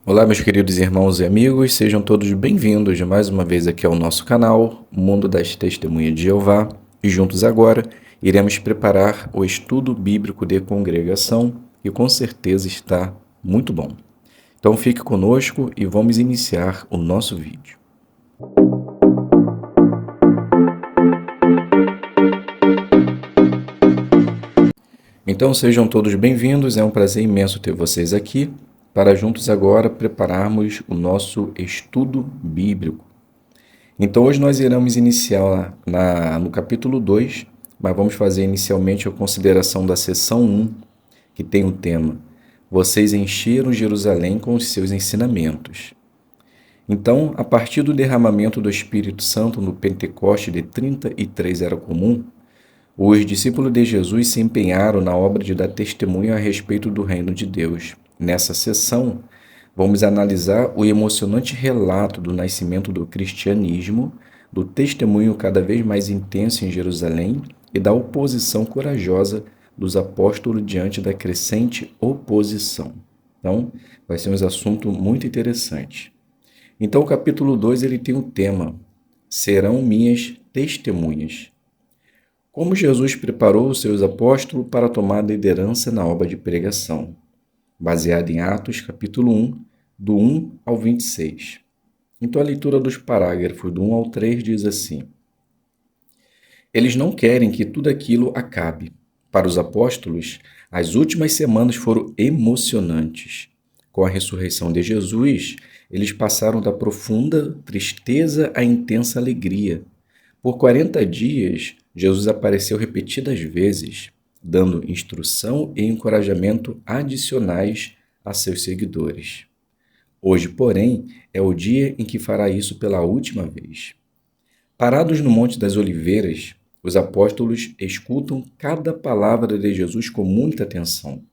Olá, meus queridos irmãos e amigos, sejam todos bem-vindos mais uma vez aqui ao nosso canal, Mundo das Testemunhas de Jeová, e juntos agora iremos preparar o estudo bíblico de congregação, que com certeza está muito bom. Então fique conosco e vamos iniciar o nosso vídeo. Então sejam todos bem-vindos, é um prazer imenso ter vocês aqui, para juntos agora prepararmos o nosso estudo bíblico. Então hoje nós iremos iniciar no capítulo 2, mas vamos fazer inicialmente a consideração da seção 1, que tem o tema Vocês encheram Jerusalém com os seus ensinamentos. Então, a partir do derramamento do Espírito Santo no Pentecoste de 33 era comum, os discípulos de Jesus se empenharam na obra de dar testemunho a respeito do reino de Deus. Nessa sessão, vamos analisar o emocionante relato do nascimento do cristianismo, do testemunho cada vez mais intenso em Jerusalém e da oposição corajosa dos apóstolos diante da crescente oposição. Então, vai ser um assunto muito interessante. Então, o capítulo 2 ele tem o tema Serão minhas testemunhas. Como Jesus preparou os seus apóstolos para tomar liderança na obra de pregação, baseado em Atos, capítulo 1, do 1 ao 26. Então, a leitura dos parágrafos do 1 ao 3 diz assim: Eles não querem que tudo aquilo acabe. Para os apóstolos, as últimas semanas foram emocionantes. Com a ressurreição de Jesus, eles passaram da profunda tristeza à intensa alegria. Por 40 dias, Jesus apareceu repetidas vezes, dando instrução e encorajamento adicionais a seus seguidores. Hoje, porém, é o dia em que fará isso pela última vez. Parados no Monte das Oliveiras, os apóstolos escutam cada palavra de Jesus com muita atenção.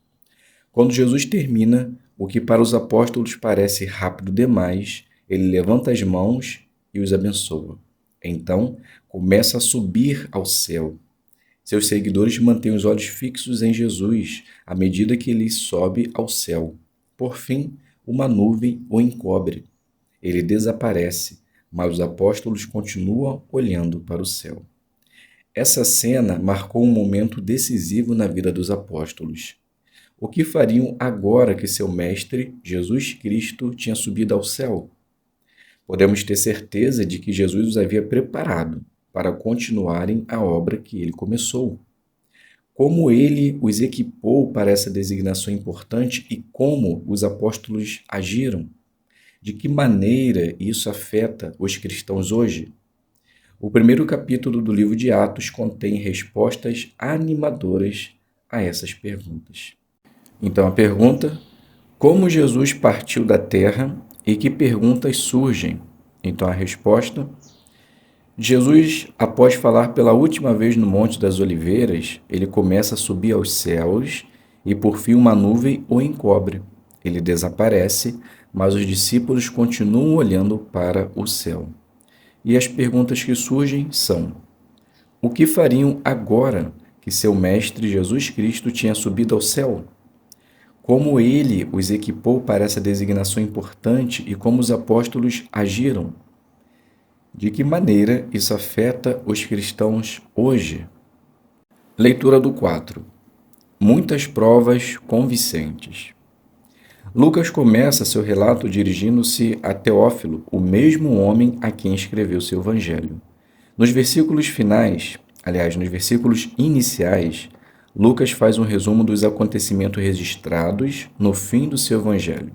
Quando Jesus termina, o que para os apóstolos parece rápido demais, ele levanta as mãos e os abençoa. Então, começa a subir ao céu. Seus seguidores mantêm os olhos fixos em Jesus à medida que ele sobe ao céu. Por fim, uma nuvem o encobre. Ele desaparece, mas os apóstolos continuam olhando para o céu. Essa cena marcou um momento decisivo na vida dos apóstolos. O que fariam agora que seu mestre, Jesus Cristo, tinha subido ao céu? Podemos ter certeza de que Jesus os havia preparado para continuarem a obra que ele começou. Como ele os equipou para essa designação importante e como os apóstolos agiram? De que maneira isso afeta os cristãos hoje? O primeiro capítulo do livro de Atos contém respostas animadoras a essas perguntas. Então a pergunta: como Jesus partiu da terra e que perguntas surgem? Então a resposta: Jesus, após falar pela última vez no Monte das Oliveiras, ele começa a subir aos céus e por fim uma nuvem o encobre. Ele desaparece, mas os discípulos continuam olhando para o céu. E as perguntas que surgem são: o que fariam agora que seu mestre Jesus Cristo tinha subido ao céu? Como ele os equipou para essa designação importante e como os apóstolos agiram? De que maneira isso afeta os cristãos hoje? Leitura do 4. Muitas provas convincentes. Lucas começa seu relato dirigindo-se a Teófilo, o mesmo homem a quem escreveu seu evangelho. Nos versículos finais, nos versículos iniciais, Lucas faz um resumo dos acontecimentos registrados no fim do seu evangelho,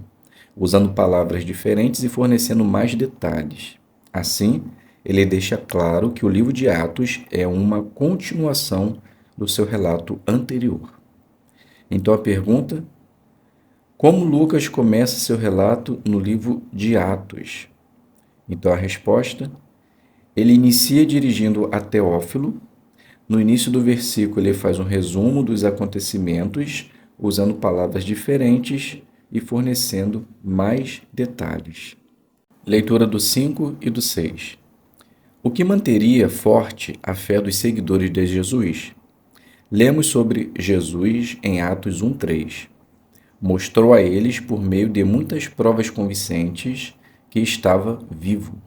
usando palavras diferentes e fornecendo mais detalhes. Assim, ele deixa claro que o livro de Atos é uma continuação do seu relato anterior. Então a pergunta: como Lucas começa seu relato no livro de Atos? Então a resposta: ele inicia dirigindo a Teófilo. No início do versículo, ele faz um resumo dos acontecimentos, usando palavras diferentes e fornecendo mais detalhes. Leitura do 5 e do 6. O que manteria forte a fé dos seguidores de Jesus? Lemos sobre Jesus em Atos 1:3. Mostrou a eles, por meio de muitas provas convincentes, que estava vivo.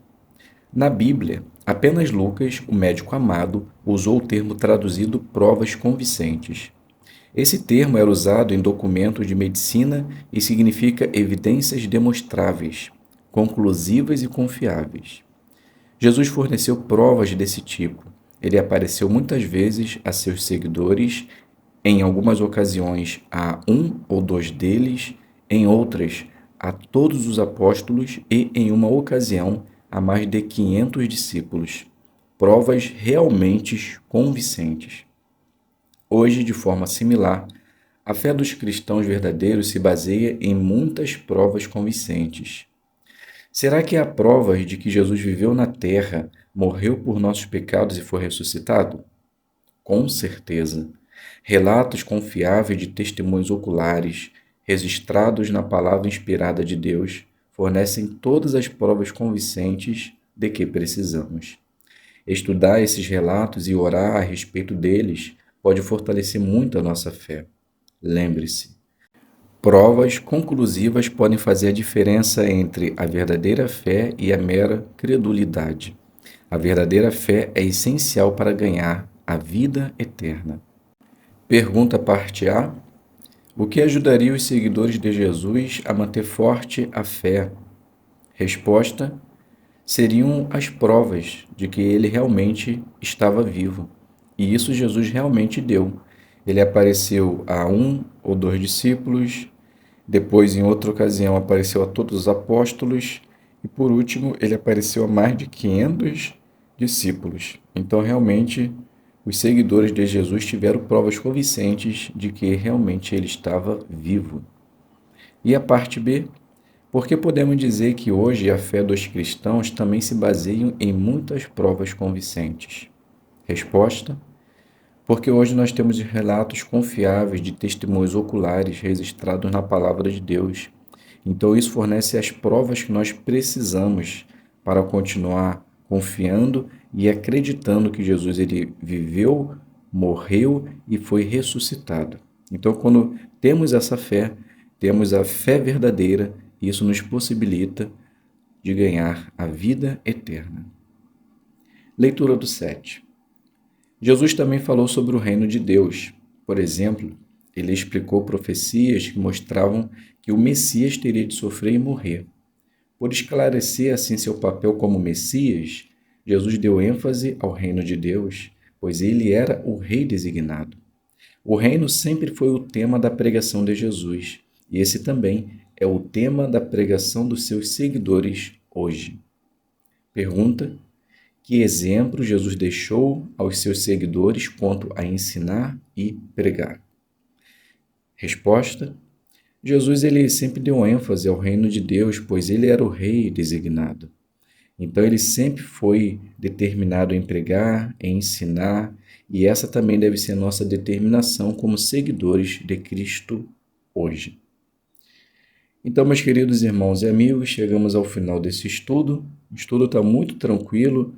Na Bíblia, apenas Lucas, o médico amado, usou o termo traduzido provas convincentes. Esse termo era usado em documentos de medicina e significa evidências demonstráveis, conclusivas e confiáveis. Jesus forneceu provas desse tipo. Ele apareceu muitas vezes a seus seguidores, em algumas ocasiões a um ou dois deles, em outras a todos os apóstolos e, em uma ocasião, a mais de 500 discípulos. Provas realmente convincentes. Hoje, de forma similar, a fé dos cristãos verdadeiros se baseia em muitas provas convincentes. Será que há provas de que Jesus viveu na terra, morreu por nossos pecados e foi ressuscitado? Com certeza. Relatos confiáveis de testemunhos oculares, registrados na palavra inspirada de Deus, fornecem todas as provas convincentes de que precisamos. Estudar esses relatos e orar a respeito deles pode fortalecer muito a nossa fé. Lembre-se, provas conclusivas podem fazer a diferença entre a verdadeira fé e a mera credulidade. A verdadeira fé é essencial para ganhar a vida eterna. Pergunta parte A. O que ajudaria os seguidores de Jesus a manter forte a fé? Resposta: seriam as provas de que ele realmente estava vivo. E isso Jesus realmente deu. Ele apareceu a um ou dois discípulos, depois, em outra ocasião, apareceu a todos os apóstolos e, por último, ele apareceu a mais de 500 discípulos. Então, realmente, os seguidores de Jesus tiveram provas convincentes de que realmente ele estava vivo. E a parte B? Porque podemos dizer que hoje a fé dos cristãos também se baseia em muitas provas convincentes. Resposta: porque hoje nós temos relatos confiáveis de testemunhos oculares registrados na palavra de Deus. Então isso fornece as provas que nós precisamos para continuar confiando e acreditando que Jesus ele viveu, morreu e foi ressuscitado. Então quando temos essa fé, temos a fé verdadeira, e isso nos possibilita de ganhar a vida eterna. Leitura do 7. Jesus também falou sobre o reino de Deus. Por exemplo, ele explicou profecias que mostravam que o Messias teria de sofrer e morrer. Por esclarecer assim seu papel como Messias, Jesus deu ênfase ao reino de Deus, pois ele era o rei designado. O reino sempre foi o tema da pregação de Jesus, e esse também é o tema da pregação dos seus seguidores hoje. Pergunta: que exemplo Jesus deixou aos seus seguidores quanto a ensinar e pregar? Resposta: Jesus ele sempre deu ênfase ao reino de Deus, pois ele era o rei designado. Então ele sempre foi determinado em pregar, em ensinar, e essa também deve ser nossa determinação como seguidores de Cristo hoje. Então, meus queridos irmãos e amigos, chegamos ao final desse estudo. O estudo está muito tranquilo,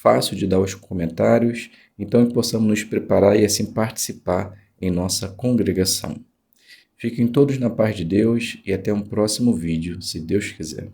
fácil de dar os comentários, então que possamos nos preparar e assim participar em nossa congregação. Fiquem todos na paz de Deus e até um próximo vídeo, se Deus quiser.